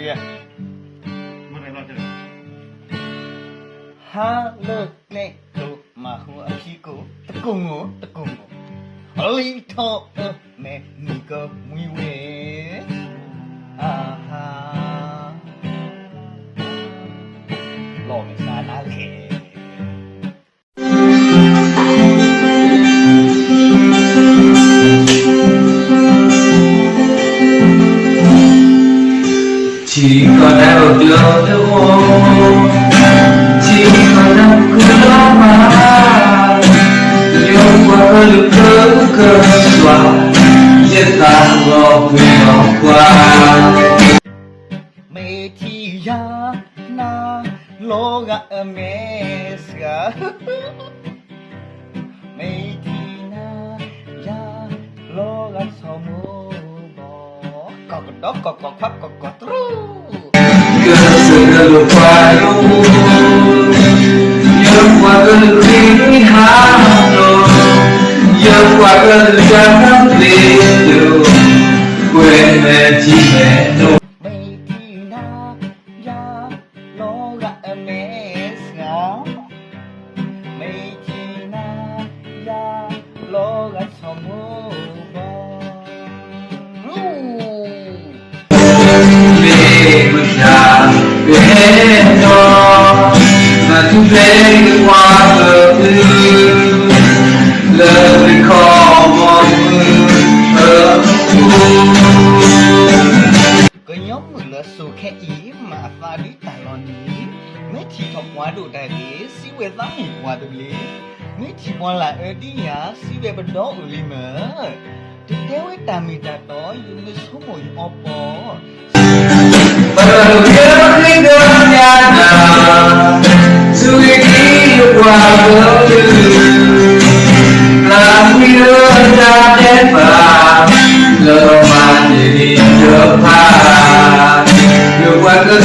Yeah. Mana yang lancar? Halo neko mahu akiku tekungu. Alito me niko muiwe. Aha. Lo me sana le. Chỉ còn đau đớn chỉ còn đau khổ mà nhưng qua cơn cơn xoa giết ta ngọt ngào qua Me tia na loga mesga. Me tina ya loga somu bo. Kok tru. cơn sự qua luôn nhưng qua cơn khí hà nội nhưng qua cơn trắng liền đường quên mẹ chỉ mẹ nuôi Me tina ya loga mesga. Me tina ya loga somu bo. về bước ra về nó mà chúng về qua bờ tư lời khó mong ở Có nhóm người là sù khe ý mà pha đi tài lò ní. Mấy chỉ thọc hóa đủ đại lý, xí về giá nghỉ hóa đủ lý. Mấy chỉ qua là ở đi nhá, xí về bên đó ở lý mở. Thực theo ấy ta mì ta đó, dùng người số mồi ọp bó. bờ phía khi đơn nhà nào suy nghĩ qua bờ tư làm khi đơn ra đến và lỡ mà đi trước tha nhiều qua cơn